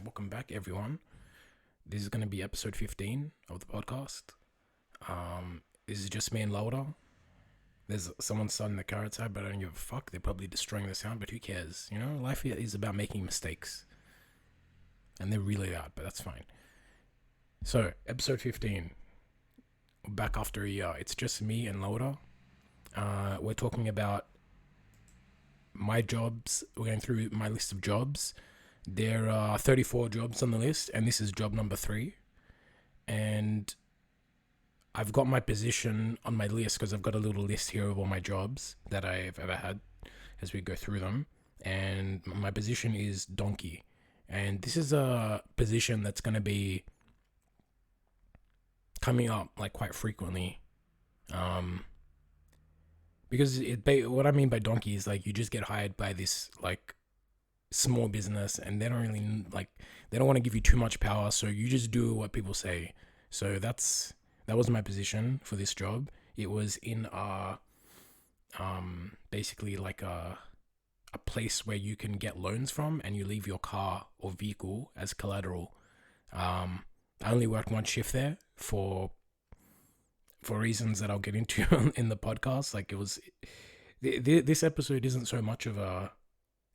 welcome back, everyone. This is going to be episode 15 of the podcast. This is just me and Laura. There's someone starting the car outside, but I don't give a fuck. They're probably destroying the sound, but who cares? You know, life is about making mistakes. And they're really out, but that's fine. So, episode 15. Back after a year. It's just me and Laura. We're talking about my jobs. We're going through my list of jobs. There are 34 jobs on the list, and this is job number 3. And I've got my position on my list because I've got a little list here of all my jobs that I've ever had as we go through them. And my position is donkey. And this is a position that's going to be coming up like quite frequently. Because what I mean by donkey is like you just get hired by this like small business and they don't really they don't want to give you too much power, so you just do what people say. So that was my position for this job. It was in basically like a place where you can get loans from and you leave your car or vehicle as collateral. I only worked one shift there for reasons that I'll get into in the podcast. Like it was this episode isn't so much of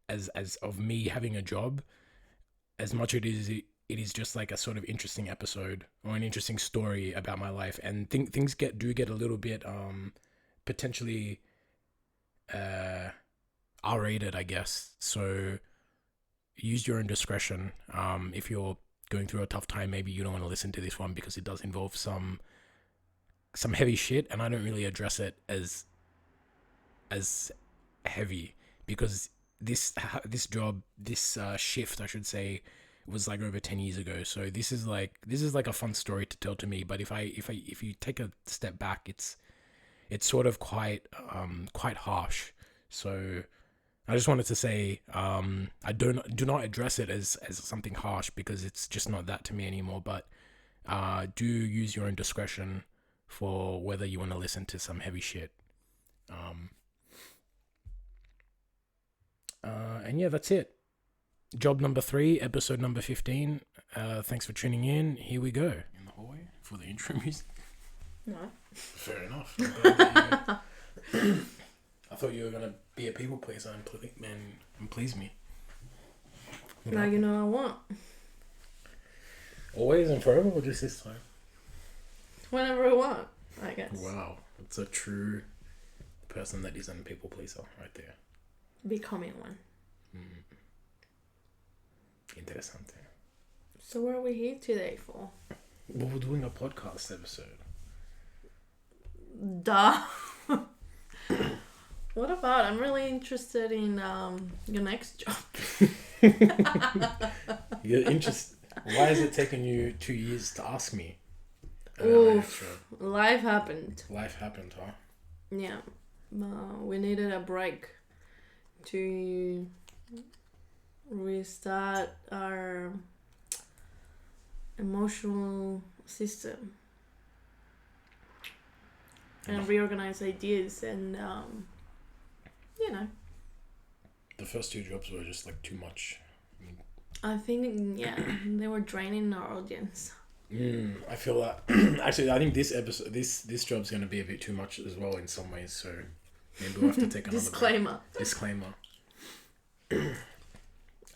as of me having a job as much it is just like a sort of interesting episode or an interesting story about my life. And things do get a little bit potentially R-rated, I guess. So use your own discretion. If you're going through a tough time, maybe you don't want to listen to this one because it does involve some heavy shit, and I don't really address it as heavy because this shift, I should say, was like over 10 years ago. So this is like a fun story to tell to me. But if you take a step back, it's sort of quite harsh. So I just wanted to say I do not address it as something harsh because it's just not that to me anymore. But do use your own discretion for whether you want to listen to some heavy shit. And yeah, that's it. Job number 3, episode number 15. Thanks for tuning in. Here we go. In the hallway for the intro music. No. Fair enough. I thought you were gonna be a people pleaser and please me. Now you know I want. Always and forever, or just this time? Whenever I want, I guess. Wow, it's a true person that isn't a people pleaser right there. Becoming one. Interessante. So what are we here today for? Well, we're doing a podcast episode. Duh. What about? I'm really interested in your next job. You're interested. Why is it taking you 2 years to ask me? Oof. Life happened. Life happened, huh? Yeah. We needed a break to restart our emotional system and reorganize ideas and the first 2 jobs were just like too much. I think they were draining our audience. I feel that. Actually, I think this episode, this job's going to be a bit too much as well in some ways. So maybe we'll have to take another Disclaimer. Disclaimer.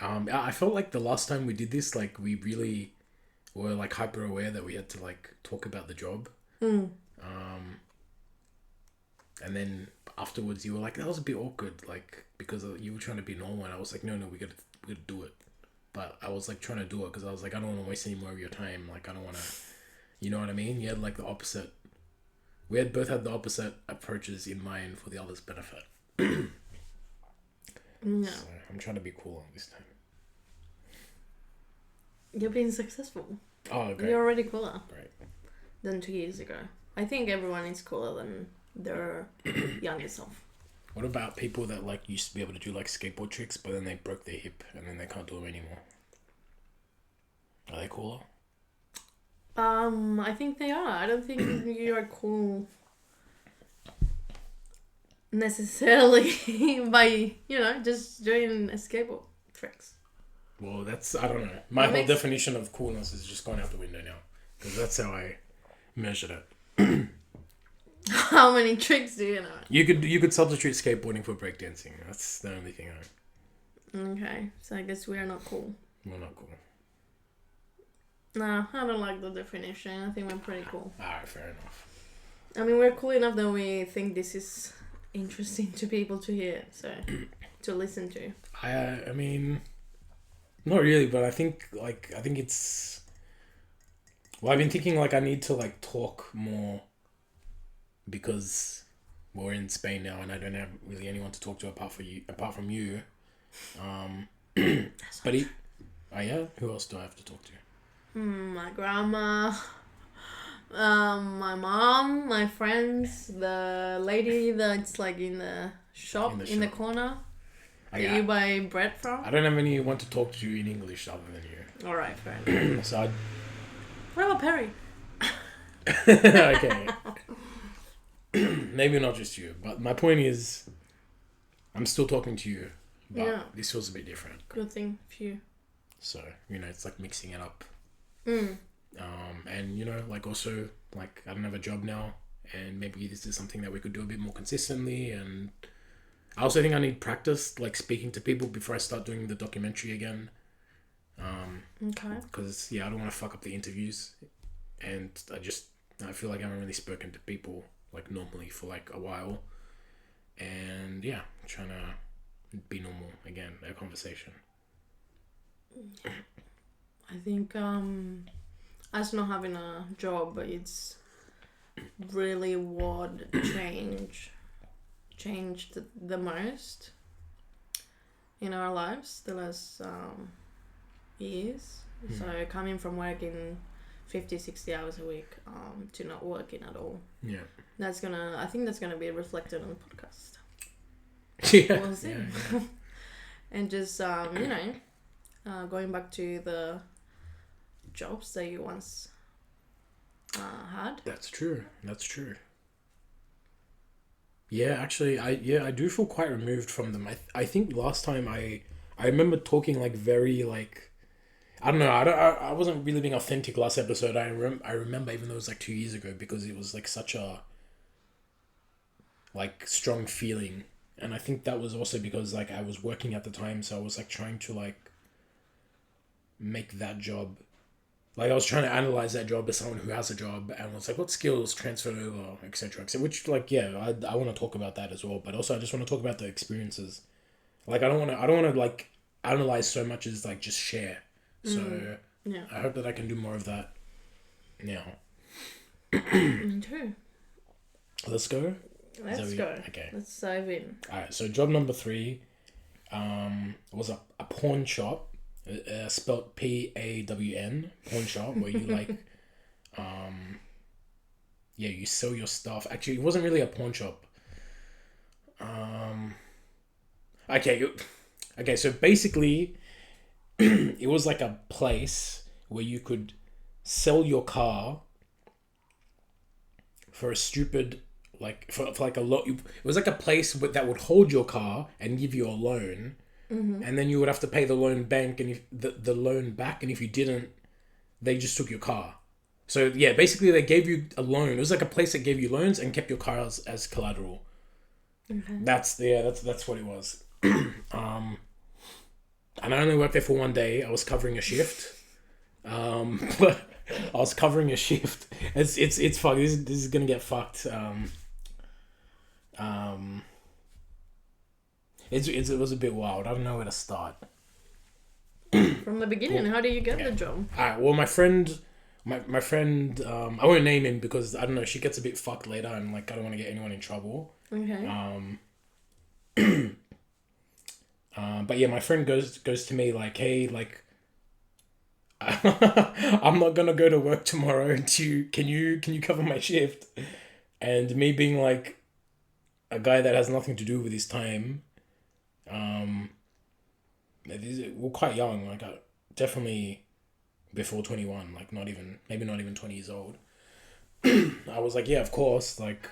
I felt like the last time we did this, like we really were like hyper aware that we had to like talk about the job. And then afterwards you were like, that was a bit awkward, like because you were trying to be normal, and I was like, no, we gotta do it. But I was like trying to do it because I was like, I don't want to waste any more of your time. Like I don't want to, you know what I mean? You had like the opposite. We had both had the opposite approaches in mind for the other's benefit. No. So I'm trying to be cool this time. You're being successful. Oh, great. You're already cooler Great. than 2 years ago. I think everyone is cooler than their younger self. What about people that like used to be able to do like skateboard tricks, but then they broke their hip and then they can't do them anymore? Are they cooler? I think they are. I don't think you are cool necessarily by, just doing skateboard tricks. Well, that's, I don't know. My whole definition of coolness is just gone out the window now. Because that's how I measured it. How many tricks do you know? You could substitute skateboarding for breakdancing. That's the only thing I know. Okay, so I guess we're not cool. We're not cool. No, I don't like the definition. I think we're pretty cool. Alright, fair enough. I mean, we're cool enough that we think this is interesting to people to hear, so to listen to. I mean, not really, but I think it's. Well, I've been thinking like I need to like talk more because we're in Spain now and I don't have really anyone to talk to apart from you. But yeah, who else do I have to talk to? My grandma, my mom, my friends, the lady that's like in the shop in the corner that you buy bread from. I don't have anyone to talk to in English other than you. All right, fair enough. So what about Perry? okay. Maybe not just you, but my point is, I'm still talking to you, but this feels a bit different. Good thing for you. So, it's like mixing it up. Mm. And like also like I don't have a job now, and maybe this is something that we could do a bit more consistently. And I also think I need practice, like speaking to people before I start doing the documentary again. Okay. Because I don't want to fuck up the interviews, and I feel like I haven't really spoken to people like normally for like a while, and trying to be normal again, a conversation. I think us not having a job, it's really what changed the most in our lives the last years. So coming from working 50, 60 hours a week to not working at all. Yeah. I think that's gonna be reflected on the podcast. Yeah. We'll see. Yeah. And just going back to the jobs that you once had. That's true. Yeah, actually, I do feel quite removed from them. I think last time I remember talking like very like, I don't know, I wasn't really being authentic last episode. I remember even though it was like 2 years ago, because it was like such a like strong feeling, and I think that was also because like I was working at the time, so I was like trying to like make that job, like I was trying to analyze that job as someone who has a job, and was like, what skills transferred over, etc. Which like I want to talk about that as well, but also I just want to talk about the experiences. Like I don't want to like analyze so much as like just share. So I hope that I can do more of that now. Me too. Let's go. Let's go. Okay. Let's dive in. Alright, so job number 3 was a pawn shop, spelled PAWN, pawn shop, where you like you sell your stuff. Actually, it wasn't really a pawn shop. Okay, so basically it was like a place where you could sell your car for a stupid like for like a lot. It was like a place that would hold your car and give you a loan, and then you would have to pay the loan bank and if the loan back, and if you didn't, they just took your car. So basically they gave you a loan. It was like a place that gave you loans and kept your car as collateral. Okay. That's what it was. And I only worked there for 1 day. I was covering a shift. But I was covering a shift. It's fucked. This is gonna get fucked. It was a bit wild. I don't know where to start. From the beginning, how did you get the job? Alright, well my friend I won't name him because I don't know, she gets a bit fucked later, and like I don't want to get anyone in trouble. Okay. But my friend goes to me like, hey, like I'm not gonna go to work tomorrow. Can you cover my shift? And me being like a guy that has nothing to do with his time, we're quite young, like definitely before 21, like maybe not even 20 years old. I was like, yeah, of course, like,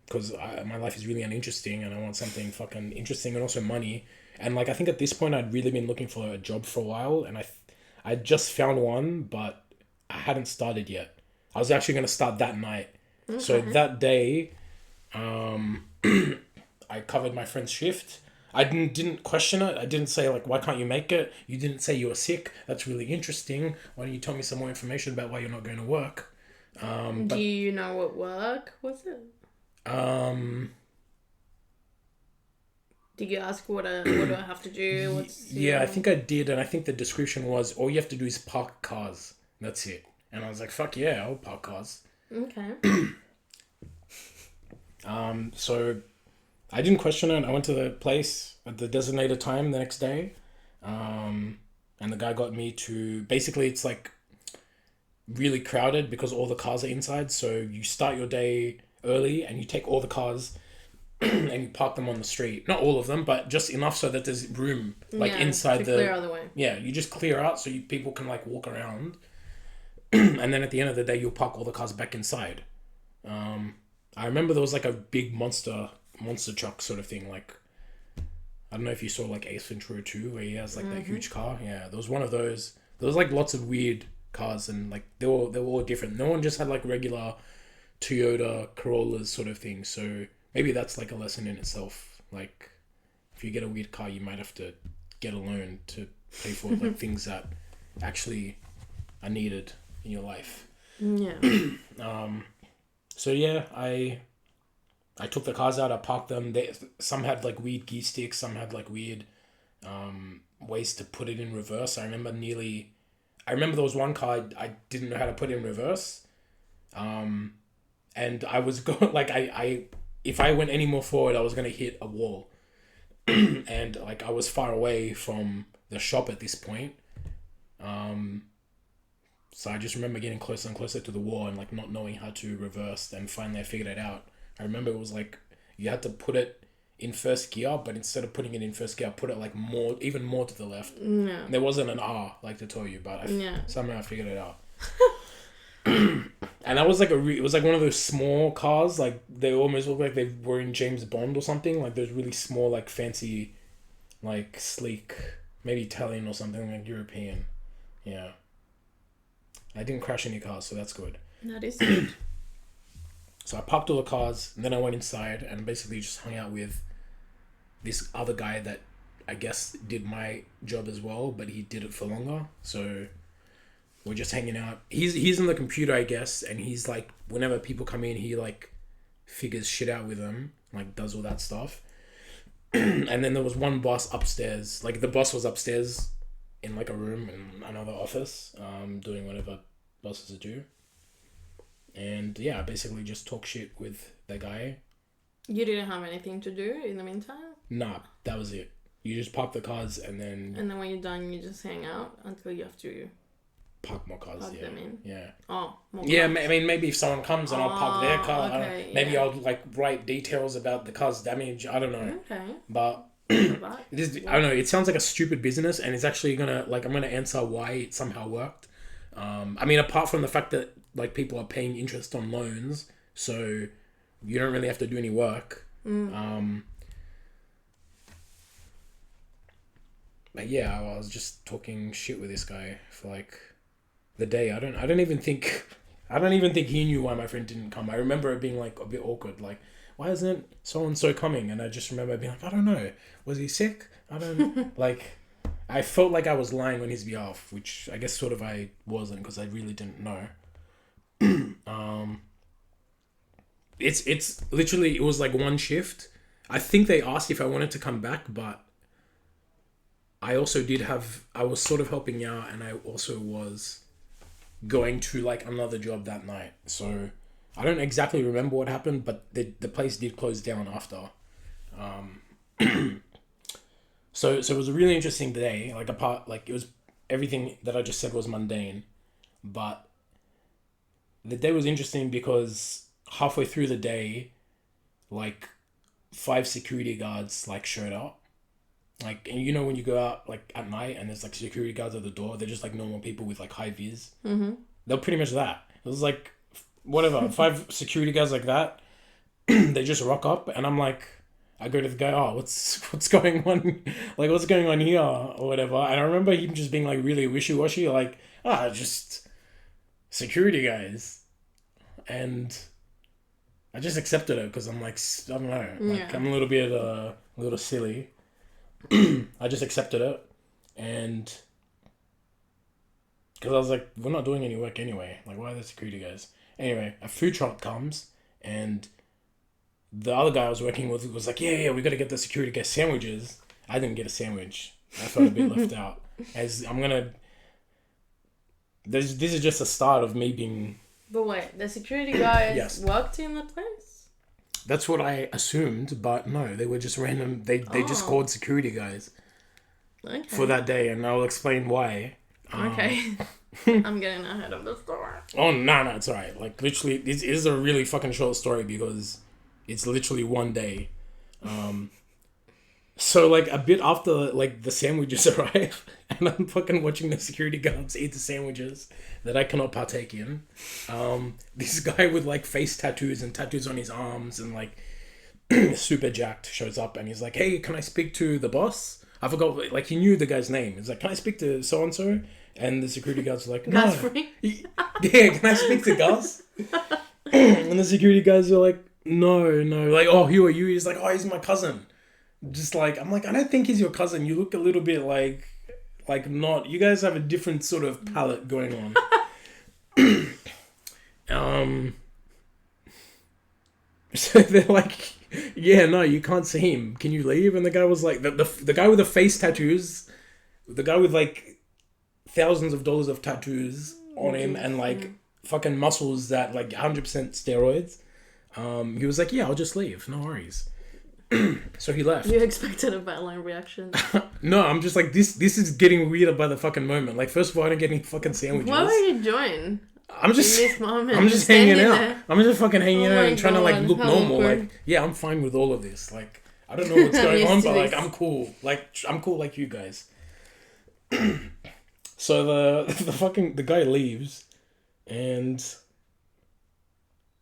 because my life is really uninteresting and I want something fucking interesting and also money. And like I think at this point I'd really been looking for a job for a while, and I just found one, but I hadn't started yet. I was actually going to start that night. So Okay. that day, I covered my friend's shift. I didn't question it. I didn't say like, why can't you make it? You didn't say you were sick. That's really interesting. Why don't you tell me some more information about why you're not going to work? Do you know what work was it? Um, Did you ask what do I have to do? What's yeah, I think I did, and I think the description was all you have to do is park cars. That's it. And I was like, fuck yeah, I'll park cars. Okay. So I didn't question it. I went to the place at the designated time the next day. And the guy got me to basically it's like really crowded because all the cars are inside. So you start your day early and you take all the cars and you park them on the street. Not all of them, but just enough so that there's room like Yeah, inside to the clear out the way. yeah. You just clear out so people can like walk around, and then at the end of the day you'll park all the cars back inside. I remember there was like a big monster truck sort of thing. Like I don't know if you saw like Ace Ventura 2 where he has like that huge car. Yeah, there was one of those. There was like lots of weird cars and like they were all different. No one just had like regular Toyota Corollas sort of thing. So maybe that's like a lesson in itself. Like if you get a weird car, you might have to get a loan to pay for like things that actually are needed in your life. Yeah. So yeah, I took the cars out. I parked them. Some had like weird gear sticks. Some had like weird ways to put it in reverse. I remember there was one car I didn't know how to put in reverse, and I was going like I if I went any more forward, I was gonna hit a wall, and like I was far away from the shop at this point. So I just remember getting closer and closer to the wall and like not knowing how to reverse, and finally I figured it out. I remember it was like you had to put it in first gear, but instead of putting it in first gear, I put it like even more to the left. Yeah. And there wasn't an R like to tell you, but Yeah. somehow I figured it out. And that was like it was like one of those small cars, like they almost look like they were in James Bond or something, like those really small, like fancy, like sleek, maybe Italian or something, like European. Yeah. I didn't crash any cars, so that's good. That is good. So I parked all the cars, and then I went inside and basically just hung out with this other guy that I guess did my job as well, but he did it for longer. So we're just hanging out. He's on the computer, I guess, and he's like, whenever people come in, he like figures shit out with them, like does all that stuff. And then there was one boss upstairs. Like the boss was upstairs in like a room in another office, doing whatever bosses do. And yeah, I basically just talk shit with the guy. You didn't have anything to do in the meantime? Nah, that was it. You just park the cars and then And then when you're done, you just hang out until you have to park more cars. plug them in. Yeah. Oh, more Yeah, cars. I mean, maybe if someone comes and I'll park their car. okay, Maybe yeah. I'll like write details about the car's damage. I don't know. Okay. But But I don't know. It sounds like a stupid business, and it's actually I'm gonna answer why it somehow worked. I mean, apart from the fact that like people are paying interest on loans, so you don't really have to do any work. But yeah, I was just talking shit with this guy for like the day. I don't even think he knew why my friend didn't come. I remember it being like a bit awkward, like why isn't so and so coming? And I just remember being like, I don't know, was he sick? I don't like. I felt like I was lying on his behalf, which I guess sort of I wasn't because I really didn't know. It's literally it was like one shift. I think they asked if I wanted to come back, but I also I was sort of helping out, and I also was going to like another job that night. So I don't exactly remember what happened, but the place did close down after. So it was a really interesting day. Like it was everything that I just said was mundane, but the day was interesting because halfway through the day, like 5 security guards like showed up. Like, and you know when you go out like at night and there's like security guards at the door, they're just like normal people with like high vis. Mm-hmm. They're pretty much that. It was like whatever 5 security guards like that. They just rock up, and I'm like, I go to the guy, oh, what's going on? Like, what's going on here? Or whatever. And I remember him just being, like, really wishy-washy. Like, just security guys. And I just accepted it because I'm like, I don't know. Like, I'm a little silly. I just accepted it. And because I was like, we're not doing any work anyway. Like, why are the security guys? Anyway, a food truck comes, and the other guy I was working with was like, yeah, we got to get the security guy sandwiches. I didn't get a sandwich. I felt a bit left out. This is just the start of me being... But wait, the security guys Yes. worked in the place? That's what I assumed, but no, they were just random. They just called security guys for that day, and I'll explain why. Okay. I'm getting ahead of the story. Oh, no, it's alright. Like, literally, this is a really fucking short story because it's literally one day. So, like, a bit after, like, the sandwiches arrive, and I'm fucking watching the security guards eat the sandwiches that I cannot partake in. This guy with, like, face tattoos and tattoos on his arms and, like, super jacked shows up, and he's like, hey, can I speak to the boss? I forgot, like, he knew the guy's name. He's like, can I speak to so-and-so? And the security guards are like, no. Gus free? Yeah, can I speak to Gus? And the security guys are like, no. Like, oh, who are you? He's like, oh, he's my cousin. Just like, I'm like, I don't think he's your cousin. You look a little bit like not. You guys have a different sort of palette going on. So they're like, yeah, no, you can't see him. Can you leave? And the guy was like, the guy with the face tattoos, the guy with like thousands of dollars of tattoos on him and like fucking muscles that like 100% steroids. He was like, yeah, I'll just leave. No worries. So he left. You expected a violent reaction. No, I'm just like, this is getting weirder by the fucking moment. Like, first of all, I don't get any fucking sandwiches. What were you doing? I'm just in this moment, I'm just hanging out. there. I'm just fucking hanging out and trying to like God, look how normal. awkward. Like, yeah, I'm fine with all of this. Like, I don't know what's going on, but like, this. I'm cool. Like, I'm cool like you guys. So the guy leaves, and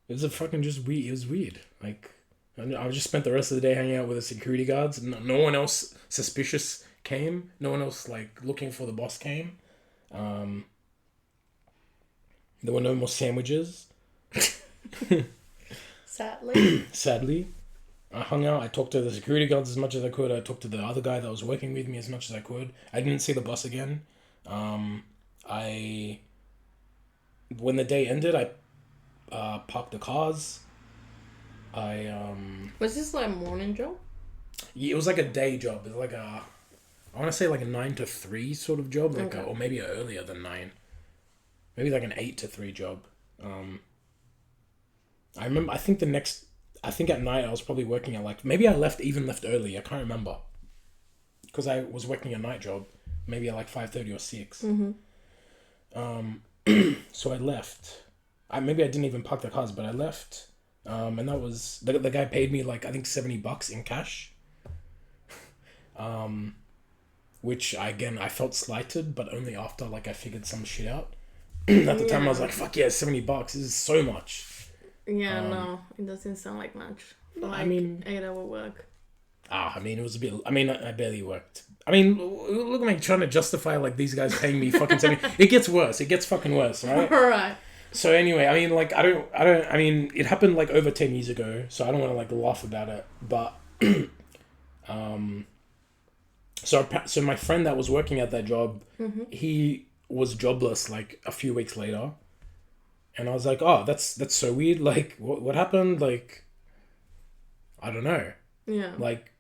it was it was weird. Like, I just spent the rest of the day hanging out with the security guards. No one else suspicious came. No one else like looking for the boss came. There were no more sandwiches. Sadly. I hung out. I talked to the security guards as much as I could. I talked to the other guy that was working with me as much as I could. I didn't see the boss again. When the day ended, I parked the cars. Was this like a morning job? Yeah, it was like a day job. It was like I want to say like a 9 to 3 sort of job, like or maybe earlier than 9. Maybe like an 8 to 3 job. I remember. I think at night I was probably working at like, maybe I left early. I can't remember, because I was working a night job, maybe at like 5:30 or 6. So I left. Maybe I didn't even park the cars, but I left. And that was the guy paid me like I think $70 in cash. Which I felt slighted, but only after like I figured some shit out. At the time I was like, fuck yeah, $70. This is so much. Yeah, no, it doesn't sound like much. For like 8-hour work. I mean, it was a bit. I mean, I barely worked. I mean, look at me trying to justify like these guys paying me fucking 70. It gets worse. It gets fucking worse, right? Right. So anyway, I mean, like, I don't. I mean, it happened like over 10 years ago, so I don't want to like laugh about it. But, so my friend that was working at that job, he was jobless like a few weeks later, and I was like, oh, that's so weird. Like, what happened? Like, I don't know. Yeah. Like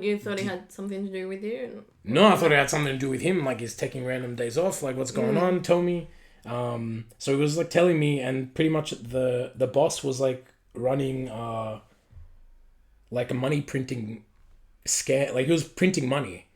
you thought he had something to do with you? No, I thought it had something to do with him. Like, he's taking random days off. Like, what's going on? Tell me. So he was like telling me, and pretty much the boss was like running like a money printing scam. Like, he was printing money.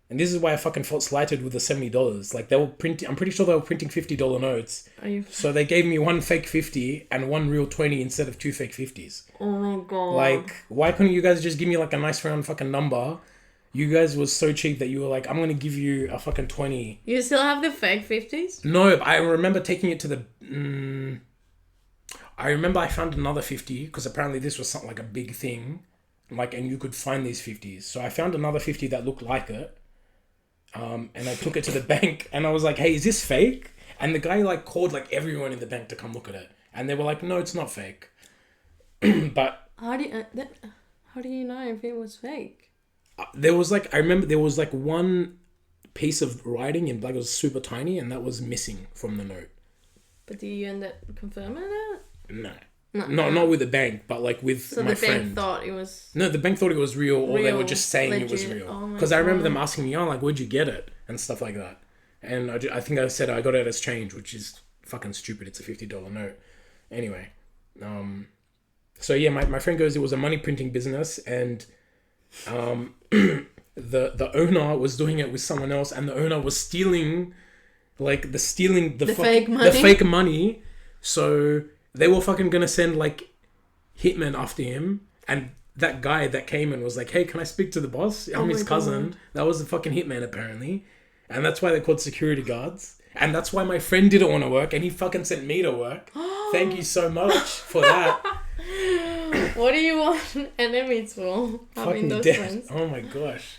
And this is why I fucking felt slighted with the $70. Like, they were printing. I'm pretty sure they were printing $50 notes. So they gave me one fake 50 and one real 20 instead of two fake 50s. Oh my god! Like, why couldn't you guys just give me like a nice round fucking number? You guys was so cheap that you were like, I'm gonna give you a fucking 20. You still have the fake 50s? No, I remember taking it to the. I remember I found another 50 because apparently this was something like a big thing. like, and you could find these 50s. So I found another 50 that looked like it. And I took it to the bank and I was like, hey, is this fake? And the guy like called like everyone in the bank to come look at it. And they were like, no, it's not fake. But how do you know if it was fake? there was like, I remember there was like one piece of writing in black. It was super tiny and that was missing from the note. But did you end up confirming it? No. Not with the bank, but like with my friend. So the bank thought it was... No, the bank thought it was real, or they were just saying legit. It was real. Because I remember them asking me, oh, like, where'd you get it? And stuff like that. And I think I said I got it as change, which is fucking stupid. It's a $50 note. Anyway. So yeah, my friend goes, it was a money printing business, and the owner was doing it with someone else, and the owner was stealing the fake money. So... they were fucking gonna send like hitmen after him, and that guy that came and was like, "Hey, can I speak to the boss? I'm his cousin." God. That was the fucking hitman apparently, and that's why they called security guards, and that's why my friend didn't want to work, and he fucking sent me to work. Thank you so much for that. What do you want enemies for? Having those friends. Oh my gosh.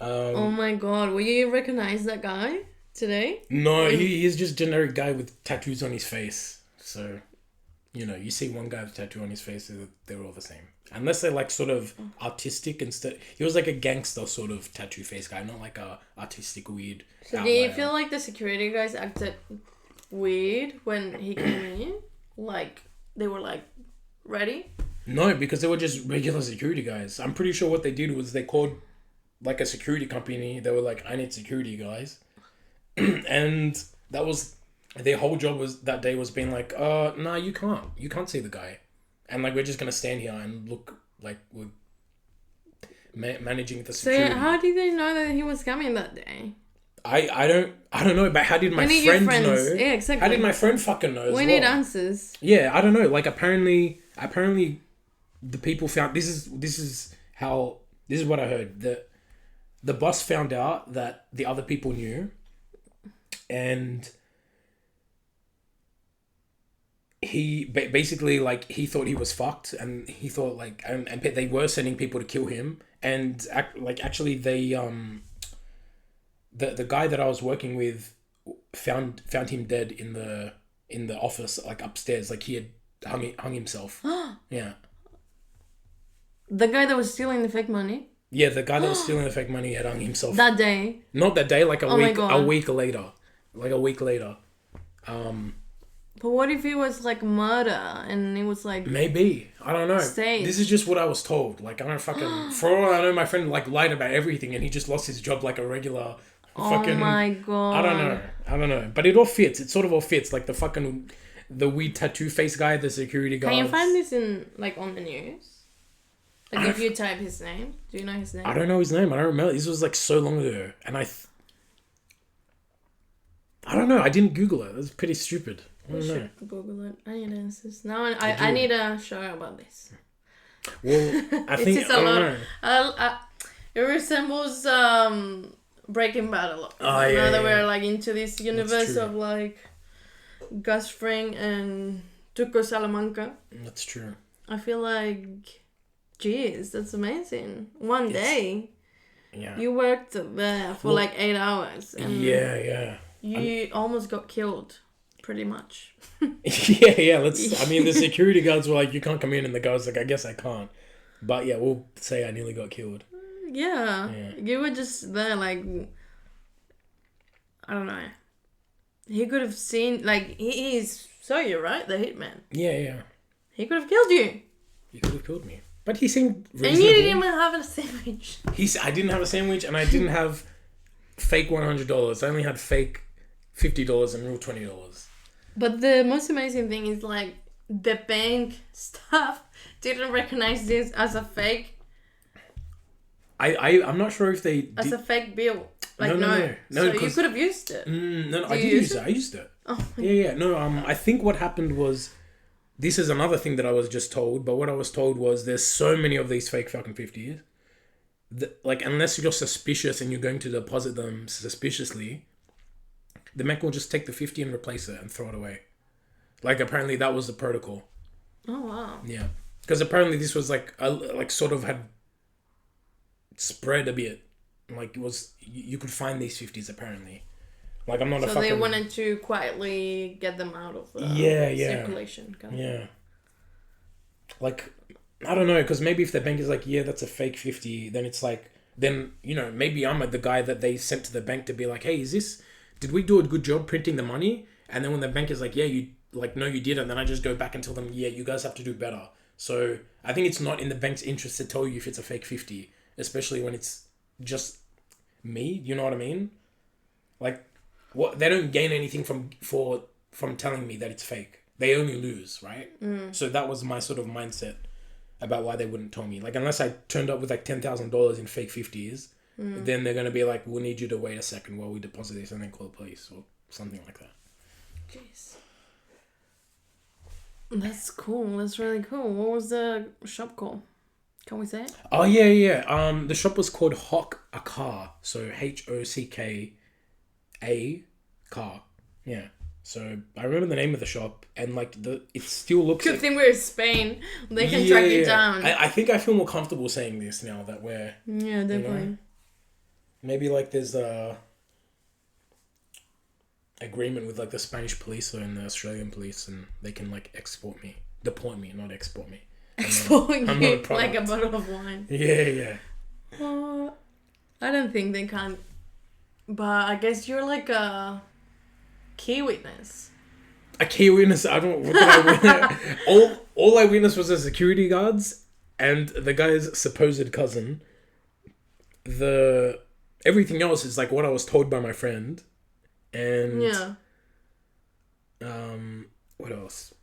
Oh my god, will you recognize that guy today? No, he's just a generic guy with tattoos on his face. So. You know, you see one guy with a tattoo on his face, they're all the same. Unless they're like sort of artistic instead. He was like a gangster sort of tattoo face guy, not like a artistic weird. So outlier. Do you feel like the security guys acted weird when he came in? Like they were like ready? No, because they were just regular security guys. I'm pretty sure what they did was they called like a security company. They were like, I need security guys. And that was... their whole job that day was being like, no, you can't see the guy. And like, we're just going to stand here and look like we're managing the security. So how did they know that he was coming that day? I don't know, but how did my friend know? Yeah, exactly. How did my friend fucking know as we need answers. Yeah, I don't know. Like apparently the people found, this is what I heard. The boss found out that the other people knew, and he basically like he thought he was fucked, and he thought like and they were sending people to kill him, and actually they the guy that I was working with found him dead in the office, like upstairs, like he had hung himself. Yeah. The guy that was stealing the fake money. Yeah, the guy that was stealing the fake money had hung himself that day. Not that day, like a week later. Like a week later. But what if it was like murder and it was like... Maybe. I don't know. Staged. This is just what I was told. Like, I don't fucking... For all I know, my friend like lied about everything and he just lost his job like a regular fucking... Oh my god. I don't know. But it all fits. It sort of all fits. Like the weird tattoo face guy, the security guard. Can you find this in like on the news? Like if you type his name. Do you know his name? I don't know his name. I don't remember. This was like so long ago. And I don't know. I didn't Google it. It was pretty stupid. We should Google it. I need answers. Now I need a show about this. Well, I think... It's a lot. It resembles Breaking Bad a lot. Oh, yeah, now that we're like into this universe of like Gus Fring and Tuco Salamanca. That's true. I feel like, geez, that's amazing. One day, you worked there for like 8 hours. And yeah. You almost got killed. Pretty much. yeah. I mean, the security guards were like, "You can't come in," and the guy was like, "I guess I can't." But yeah, we'll say I nearly got killed. Yeah. You were just there, like, I don't know. He could have seen, like, he's you're right, the hitman. Yeah. He could have killed you. He could have killed me, but he seemed reasonable. And you didn't even have a sandwich. I didn't have a sandwich, and I didn't have fake $100. I only had fake $50 and real $20. But the most amazing thing is like the bank staff didn't recognize this as a fake. I'm not sure if they did. As a fake bill. Like no. So you could have used it. No, I did use it. I used it. Oh. Yeah. No. I think what happened was, this is another thing that I was just told. But what I was told was there's so many of these fake fucking 50s. Like unless you're suspicious and you're going to deposit them suspiciously, the bank will just take the 50 and replace it and throw it away. Like, apparently that was the protocol. Oh, wow. Yeah. Because apparently this was like sort of had spread a bit. Like it was, you could find these 50s apparently. Like I'm not a So fucking. they wanted to quietly get them out of the circulation. Kind of. Yeah. Like, I don't know, because maybe if the bank is like, yeah, that's a fake 50, then it's like, then, you know, maybe I'm the guy that they sent to the bank to be like, hey, did we do a good job printing the money? And then when the bank is like, yeah, you, like, no, you didn't, then I just go back and tell them, yeah, you guys have to do better. So I think it's not in the bank's interest to tell you if it's a fake 50, especially when it's just me, you know what I mean? Like, what they don't gain anything from telling me that it's fake. They only lose, right? So that was my sort of mindset about why they wouldn't tell me. Like, unless I turned up with like $10,000 in fake 50s, then they're gonna be like, "We'll need you to wait a second while we deposit this and then call the police or something like that." Jeez. That's cool. That's really cool. What was the shop called? Can we say it? Oh yeah. The shop was called Hock a Car. So HOCKA car. Yeah. So I remember the name of the shop, and like it still looks. Good thing we're in Spain. They can track it down. I think I feel more comfortable saying this now that we're. Yeah, definitely. You know, maybe like there's a agreement with like the Spanish police and the Australian police, and they can like deport me, not export me. Export you like a bottle of wine. Yeah. I don't think they can. But I guess you're like a key witness. A key witness? I don't. What did I witness? all I witnessed was the security guards and the guy's supposed cousin. Everything else is like what I was told by my friend, and what else?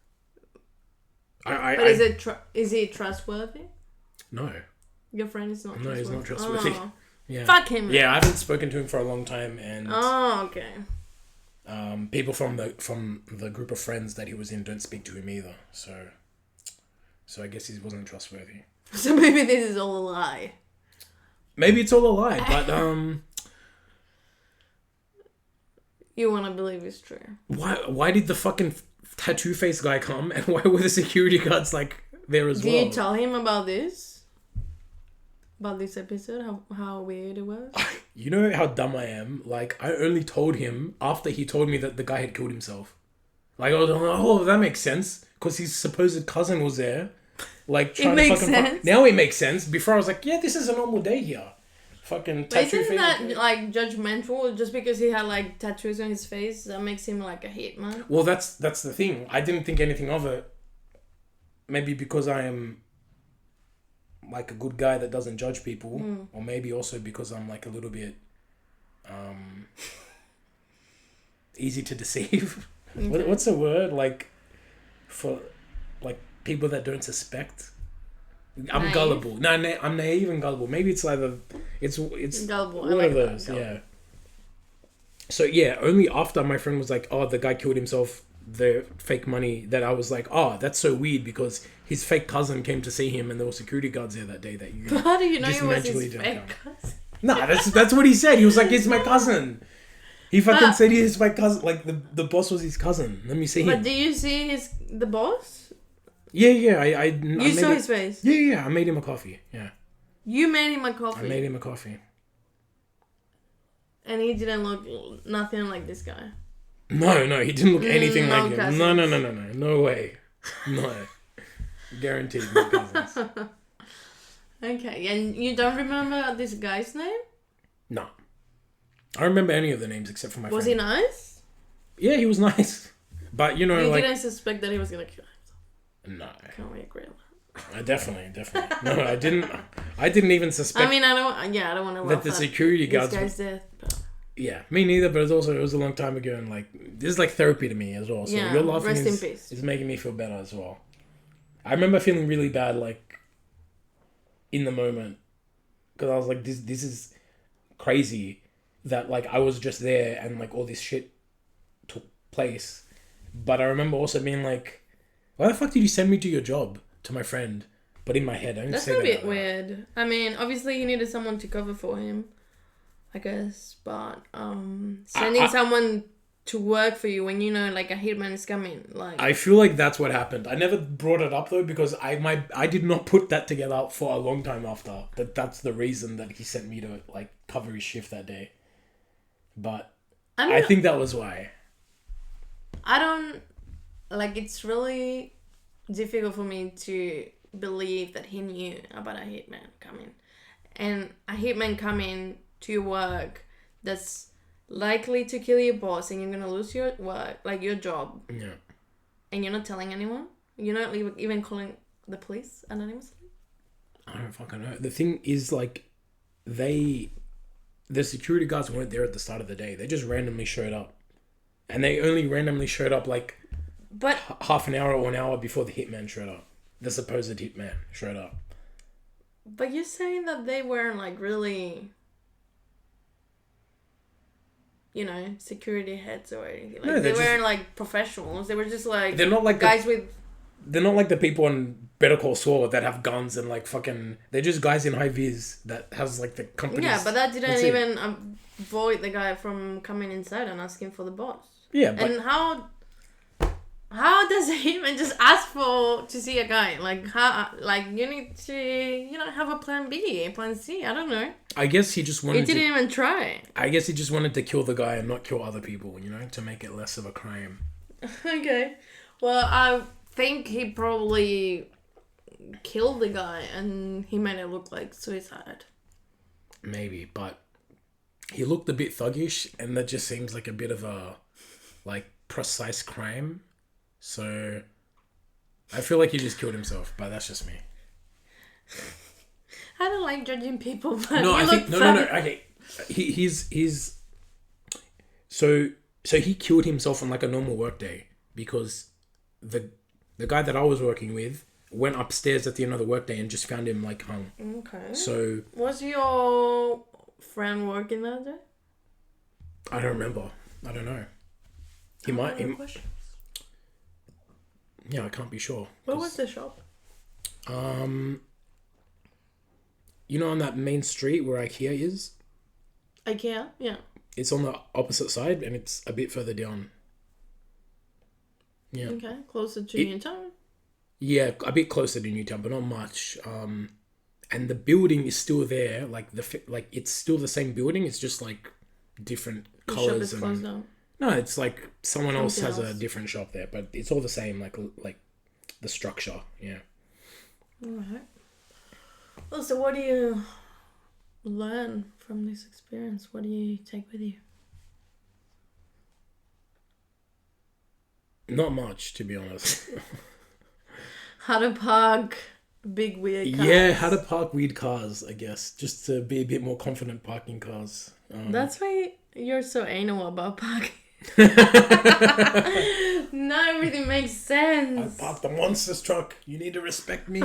Is he trustworthy? No. Your friend is not trustworthy? No, he's not trustworthy. Oh. Yeah. Fuck him. Yeah, I haven't spoken to him for a long time, and oh, okay. People from the group of friends that he was in don't speak to him either. So I guess he wasn't trustworthy. So maybe this is all a lie. Maybe it's all a lie, but you want to believe it's true. Why did the fucking tattoo face guy come, and why were the security guards like there as well? Did you tell him about this? About this episode? How weird it was? You know how dumb I am? Like, I only told him after he told me that the guy had killed himself. Like, I was like, oh, that makes sense. Because his supposed cousin was there. Like, trying to fucking... sense. Now it makes sense. Before I was like, yeah, this is a normal day here. Fucking tattoo face. Isn't that, like, judgmental? Just because he had, like, tattoos on his face, that makes him, like, a hitman? Well, that's the thing. I didn't think anything of it. Maybe because I am... like a good guy that doesn't judge people, or maybe also because I'm like a little bit easy to deceive. Okay. What's the word like for like people that don't suspect? I'm naive. Gullible. No, I'm naive and gullible. Maybe it's either it's gullible. One of those. Yeah. So yeah, only after my friend was like, "Oh, the guy killed himself." The fake money, that I was like, oh, that's so weird because his fake cousin came to see him and there were security guards there that day that you how do you know he was his fake cousin? Nah, that's what he said. He was like, it's my cousin. He fucking said he's my cousin. Like the boss was his cousin. Let me see him. But do you see the boss? Yeah. You saw his face? Yeah. I made him a coffee. Yeah. You made him a coffee? I made him a coffee. And he didn't look nothing like this guy? No, he didn't look anything like him. No way. No. Guaranteed no cousins. Okay, and you don't remember this guy's name? No. I don't remember any of the names except for my friend. Was he nice? Yeah, he was nice. But, you know, you didn't suspect that he was going to kill himself? No. Can we agree on that? Definitely. No, I didn't even suspect... I mean, I don't want to laugh that the security guards... This guy's death, but... Yeah, me neither, but it was a long time ago, and like this is like therapy to me as well. So yeah, your laughing rest in peace. Is making me feel better as well. I remember feeling really bad, like in the moment, because I was like, this is crazy that like I was just there and like all this shit took place. But I remember also being like, why the fuck did you send me to your job, to my friend? But in my head, I didn't say that. That's a bit weird. I mean, obviously he needed someone to cover for him, I guess, but sending someone to work for you when you know like a hitman is coming? Like I feel like that's what happened. I never brought it up though because I did not put that together for a long time after. That's the reason that he sent me to like cover his shift that day. But I think that was why. I don't like. It's really difficult for me to believe that he knew about a hitman coming, and a hitman coming to your work that's likely to kill your boss, and you're gonna lose your work, like your job. Yeah. And you're not telling anyone. You're not even calling the police anonymously. I don't fucking know. The thing is, like, the security guards weren't there at the start of the day. They just randomly showed up, and they only randomly showed up like, but half an hour or an hour before the hitman showed up. The supposed hitman showed up. But you're saying that they weren't like really, you know, security heads or anything. Like, no, they weren't like professionals. They were just like, they're not like guys with. They're not like the people on Better Call Saul that have guns and like fucking. They're just guys in high vis that has like the company. Yeah, but that didn't even avoid the guy from coming inside and asking for the boss. Yeah, but and how does a hitman just ask to see a guy? Like how? Like you need to have a plan B, a plan C. I don't know. I guess he just wanted. He didn't even try. I guess he just wanted to kill the guy and not kill other people. To make it less of a crime. Okay, well I think he probably killed the guy and he made it look like suicide. Maybe, but he looked a bit thuggish, and that just seems like a bit of a like precise crime. So I feel like he just killed himself, but that's just me. I don't like judging people, but no, I think no. Okay, he's so he killed himself on like a normal work day because the guy that I was working with went upstairs at the end of the workday and just found him like hung. Okay. So was your friend working that day? I don't remember. I don't know. He might. Yeah, I can't be sure. Where was the shop? On that main street where IKEA is? IKEA? Yeah. It's on the opposite side and it's a bit further down. Yeah. Okay, closer to Newtown? Yeah, a bit closer to Newtown, but not much. And the building is still there. It's still the same building. It's just like different colors. The shop is closed down. No, it's like someone else has a different shop there, but it's all the same. Like the structure. Yeah. All right. Well, so what do you learn from this experience? What do you take with you? Not much, to be honest. How to park big weird cars. Yeah, how to park weird cars, I guess. Just to be a bit more confident parking cars. That's why you're so anal about parking. Now everything makes sense. I parked the monsters truck. You need to respect me.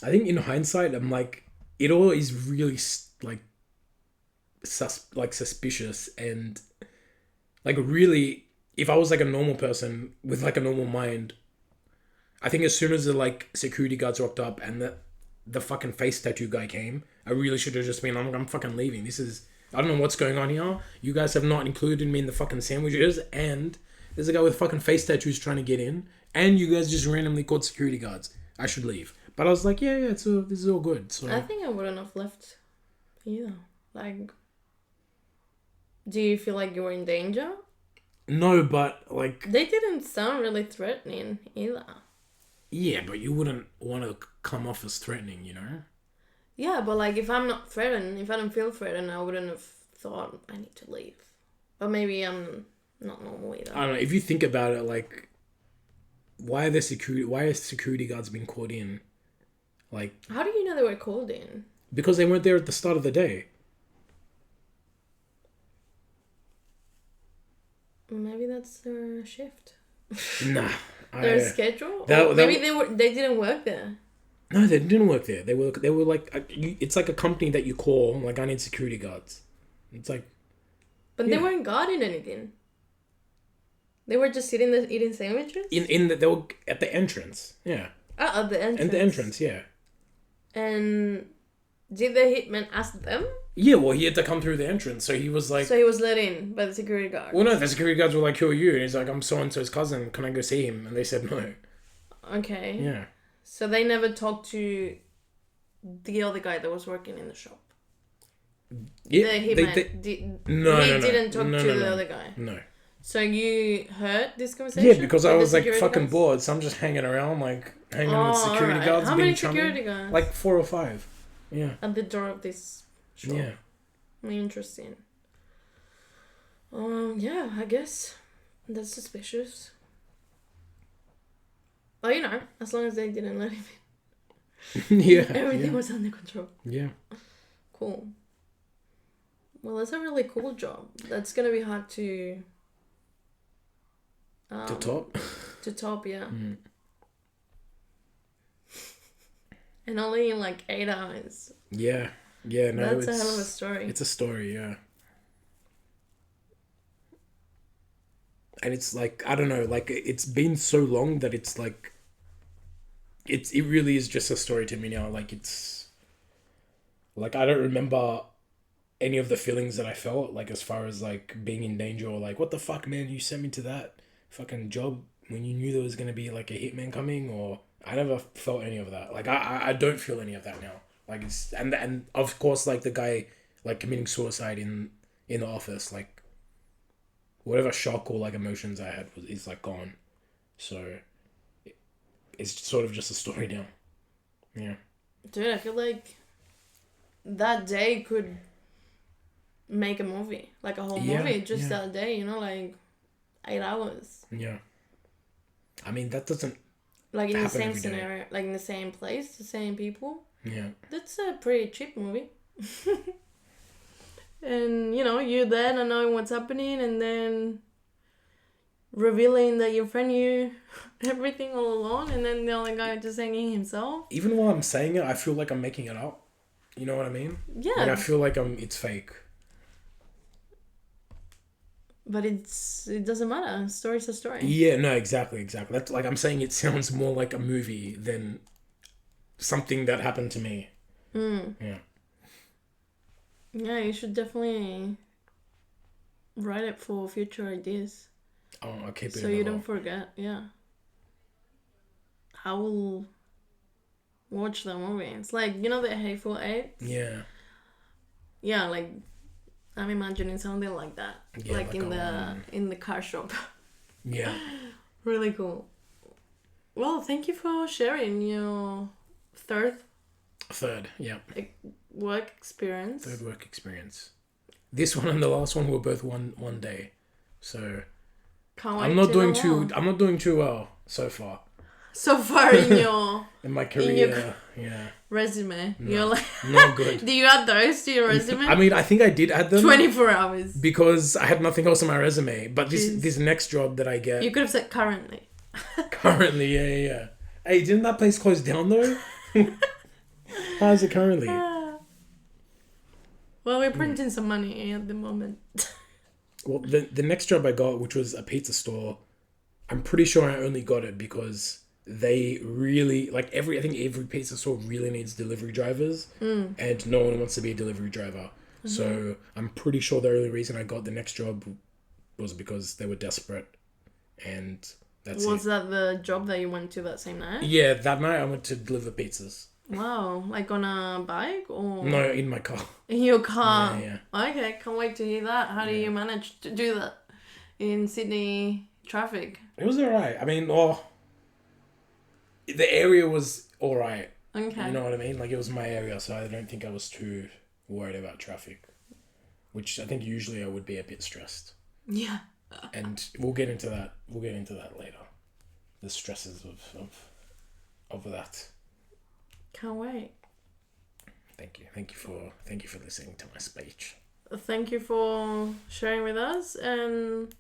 I think in hindsight, I'm like, it all is really like suspicious and like really. If I was like a normal person with like a normal mind, I think as soon as the like security guards rocked up and the fucking face tattoo guy came, I really should have just been, I'm fucking leaving. I don't know what's going on here. You guys have not included me in the fucking sandwiches, and there's a guy with fucking face tattoos trying to get in, and you guys just randomly called security guards. I should leave. But I was like, yeah, this is all good. So I think I wouldn't have left either. Like, do you feel like you were in danger? No, but like... They didn't sound really threatening either. Yeah, but you wouldn't want to come off as threatening, Yeah, but like if I'm not threatened, if I don't feel threatened, I wouldn't have thought I need to leave. But maybe I'm not normal either. I don't know. If you think about it, like, why are security guards being called in? Like... How do you know they were called in? Because they weren't there at the start of the day. Maybe that's their shift. Nah. Their schedule? Maybe they didn't work there. No, they didn't work there. They were like... it's like a company that you call, like, I need security guards. It's like... But they weren't guarding anything. They were just sitting there eating sandwiches? They were at the entrance. Yeah. At the entrance? At the entrance, yeah. And did the hitman ask them? Yeah, well, he had to come through the entrance, so he was like... So he was let in by the security guard. Well, no, the security guards were like, who are you? And he's like, I'm so-and-so's cousin. Can I go see him? And they said no. Okay. Yeah. So they never talked to the other guy that was working in the shop. Yeah, He didn't talk to the other guy. No. So you heard this conversation? Yeah, because I with was the like security fucking guards? bored, so I'm just hanging around, like hanging with security alright. guards. How being many chummy. security guards? Like 4 or 5. Yeah. At the door of this shop. Yeah. Interesting. Yeah, I guess that's suspicious. Well, you know, as long as they didn't let him in. Yeah. Everything was under control. Yeah. Cool. Well, that's a really cool job. That's gonna be hard to top? To top, yeah. Mm. And only in like 8 hours. Yeah. Yeah, no, that's a hell of a story. It's a story, yeah. And it's like, I don't know, like it's been so long that it's like it really is just a story to me now. Like it's like I don't remember any of the feelings that I felt, like as far as like being in danger or like, what the fuck, man, you sent me to that fucking job when you knew there was gonna be like a hitman coming, or I never felt any of that. Like I don't feel any of that now. Like it's and of course like the guy like committing suicide in the office, like whatever shock or like emotions I had is like gone. So it's sort of just a story now. Yeah. Dude, I feel like that day could make a movie. Like a whole movie just that day, you know, like 8 hours. Yeah. I mean, that doesn't like in the same every day. scenario, like in the same place, the same people. Yeah. That's a pretty cheap movie. And, you know, you're there not knowing what's happening and then revealing that your friend knew everything all along and then the other guy just hanging himself. Even while I'm saying it, I feel like I'm making it up. You know what I mean? Yeah. Like I feel like it's fake. But it doesn't matter. A story's a story. Yeah, no, exactly. That's like I'm saying it sounds more like a movie than something that happened to me. Mm. Yeah. Yeah, you should definitely write it for future ideas. Oh, I'll keep it so in you the don't forget. Yeah. I will watch the movie. It's like, you know, the Hateful Eight? Yeah. Yeah, like I'm imagining something like that. Yeah, like in the car shop. Yeah. Really cool. Well, thank you for sharing your third, yeah. work experience. Third work experience. This one and the last one were both one day. So I'm not doing too well so far. So far in your in my career, yeah. Resume. No, You're like not good. Do you add those to your resume? I mean, I think I did add them 24 hours. because I had nothing else on my resume. But this next job that I get, You could have said currently. Currently, yeah. Hey, didn't that place close down though? How is it currently? Well, we're printing some money at the moment. Well, the next job I got, which was a pizza store, I'm pretty sure I only got it because they really I think every pizza store really needs delivery drivers, and no one wants to be a delivery driver. Mm-hmm. So I'm pretty sure the only reason I got the next job was because they were desperate, and that's it. Was that the job that you went to that same night? Yeah, that night I went to deliver pizzas. Wow, like on a bike or? No, in my car. In your car? Yeah. Okay, can't wait to hear that. How do you manage to do that in Sydney traffic? It was alright. I mean, the area was alright. Okay. You know what I mean? Like, it was my area, so I don't think I was too worried about traffic. Which I think usually I would be a bit stressed. Yeah. And we'll get into that. We'll get into that later. The stresses of that. Can't wait. Thank you. Thank you for listening to my speech. Thank you for sharing with us and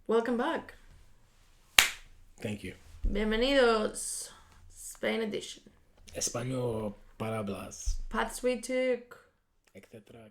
welcome back. Thank you. Bienvenidos. Spain edition. Español para hablas. Paths we took. Etcétera.